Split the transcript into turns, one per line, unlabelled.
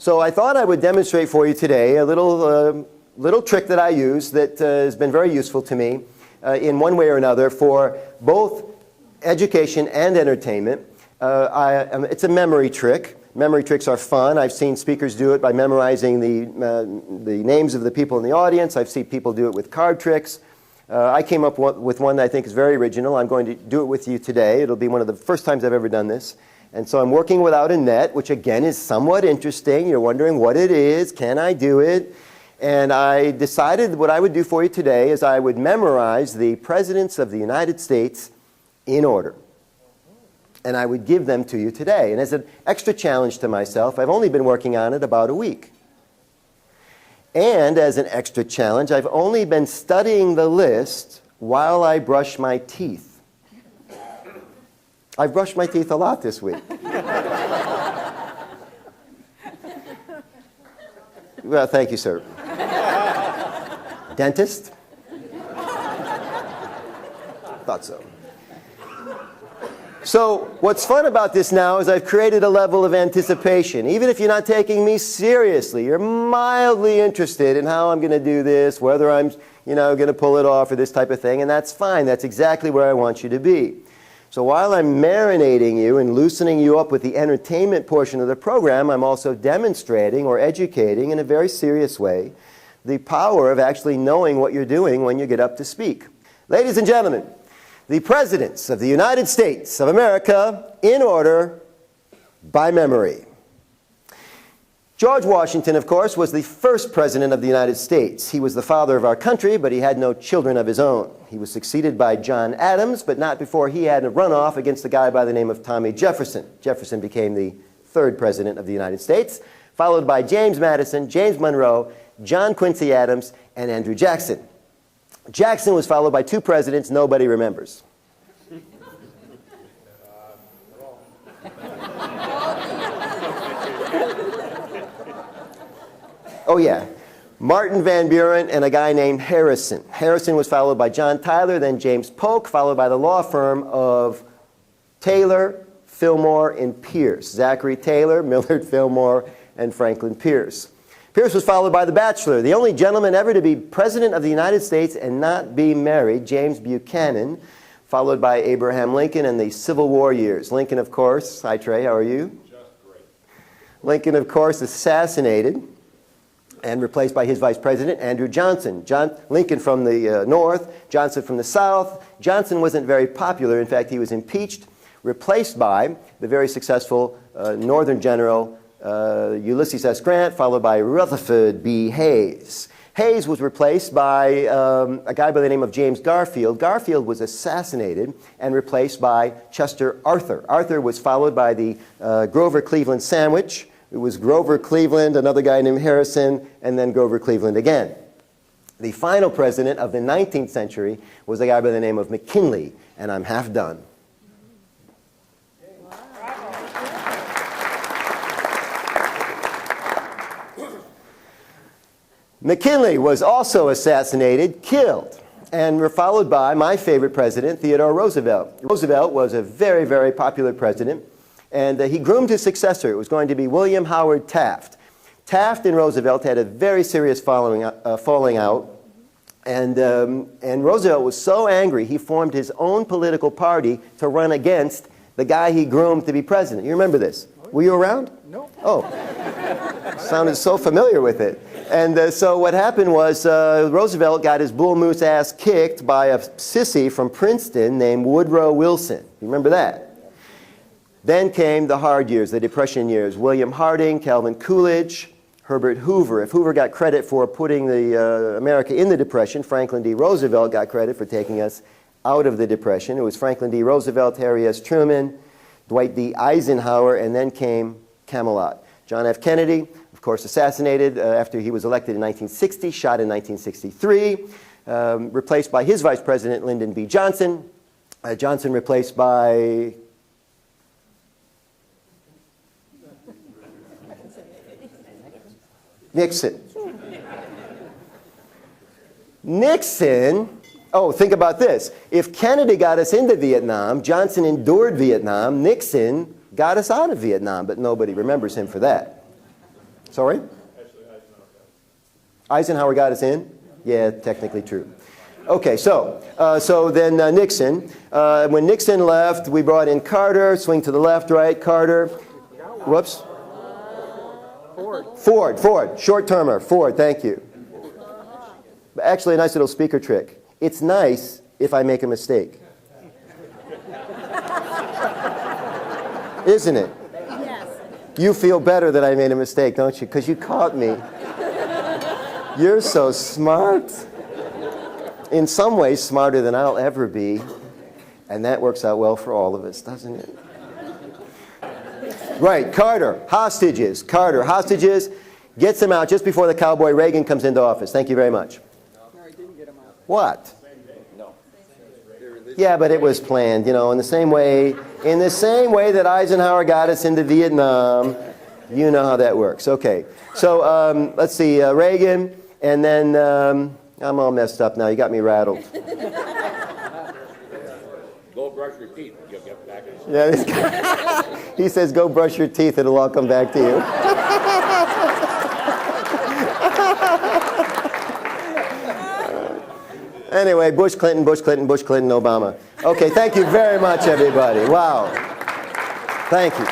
So I thought I would demonstrate for you today a little trick that I use that has been very useful to me in one way or another for both education and entertainment. It's a memory trick. Memory tricks are fun. I've seen speakers do it by memorizing the names of the people in the audience. I've seen people do it with card tricks. I came up with one that I think is very original. I'm going to do it with you today. It'll be one of the first times I've ever done this. And so I'm working without a net, which again is somewhat interesting. You're wondering what it is. Can I do it? And I decided what I would do for you today is I would memorize the presidents of the United States in order. And I would give them to you today. And as an extra challenge to myself, I've only been working on it about a week. And as an extra challenge, I've only been studying the list while I brush my teeth. I've brushed my teeth a lot this week. Well, thank you, sir. Dentist? Thought so. So what's fun about this now is I've created a level of anticipation. Even if you're not taking me seriously, you're mildly interested in how I'm going to do this, whether I'm going to pull it off or this type of thing, and that's fine. That's exactly where I want you to be. So while I'm marinating you and loosening you up with the entertainment portion of the program, I'm also demonstrating or educating in a very serious way the power of actually knowing what you're doing when you get up to speak. Ladies and gentlemen, the presidents of the United States of America in order by memory. George Washington, of course, was the first president of the United States. He was the father of our country, but he had no children of his own. He was succeeded by John Adams, but not before he had a runoff against a guy by the name of Thomas Jefferson. Jefferson became the third president of the United States, followed by James Madison, James Monroe, John Quincy Adams, and Andrew Jackson. Jackson was followed by two presidents nobody remembers. Oh yeah, Martin Van Buren and a guy named Harrison. Harrison was followed by John Tyler, then James Polk, followed by the law firm of Taylor, Fillmore, and Pierce. Zachary Taylor, Millard Fillmore, and Franklin Pierce. Pierce was followed by The Bachelor, the only gentleman ever to be president of the United States and not be married, James Buchanan, followed by Abraham Lincoln and the Civil War years. Lincoln, of course, hi Trey, how are you?
Just great.
Lincoln, of course, assassinated and replaced by his vice president, Andrew Johnson. Lincoln from the north, Johnson from the south. Johnson wasn't very popular. In fact, he was impeached, replaced by the very successful northern general Ulysses S. Grant, followed by Rutherford B. Hayes. Hayes was replaced by a guy by the name of James Garfield. Garfield was assassinated and replaced by Chester Arthur. Arthur was followed by the Grover Cleveland sandwich. It was Grover Cleveland, another guy named Harrison, and then Grover Cleveland again. The final president of the 19th century was a guy by the name of McKinley, and I'm half done. McKinley was also assassinated, killed, and were followed by my favorite president, Theodore Roosevelt. Roosevelt was a very, very popular president, and he groomed his successor. It was going to be William Howard Taft. Taft and Roosevelt had a very serious falling out, and Roosevelt was so angry he formed his own political party to run against the guy he groomed to be president. You remember this? Were you around?
No.
Oh, sounded so familiar with it. And so what happened was Roosevelt got his bull moose ass kicked by a sissy from Princeton named Woodrow Wilson. You remember that? Then came the hard years, the Depression years. William Harding, Calvin Coolidge, Herbert Hoover. If Hoover got credit for putting America in the Depression, Franklin D. Roosevelt got credit for taking us out of the Depression. It was Franklin D. Roosevelt, Harry S. Truman, Dwight D. Eisenhower, and then came Camelot. John F. Kennedy, of course, assassinated after he was elected in 1960, shot in 1963, replaced by his vice president, Lyndon B. Johnson. Johnson replaced by Nixon. Nixon, oh, think about this. If Kennedy got us into Vietnam, Johnson endured Vietnam, Nixon got us out of Vietnam, but nobody remembers him for that. Sorry? Eisenhower got us in? Yeah, technically true. Okay, so then Nixon. When Nixon left, we brought in Carter. Swing to the left, right, Carter. Whoops. Ford. Short-termer. Ford, thank you. Actually, a nice little speaker trick. It's nice if I make a mistake. Isn't it?
Yes.
You feel better that I made a mistake, don't you? Because you caught me. You're so smart. In some ways, smarter than I'll ever be. And that works out well for all of us, doesn't it? Right, Carter, hostages. Carter, hostages, gets them out just before the cowboy Reagan comes into office. Thank you very much.
No, he didn't get them out.
What?
No.
Yeah, but it was planned, you know, in the same way that Eisenhower got us into Vietnam. You know how that works. Okay, so let's see, Reagan, and then I'm all messed up now. You got me rattled.
Go brush your teeth. You'll get back in.
Yeah, this guy, he says, go brush your teeth. It'll all come back to you. Anyway, Bush, Clinton, Obama. Okay, thank you very much, everybody. Wow. Thank you.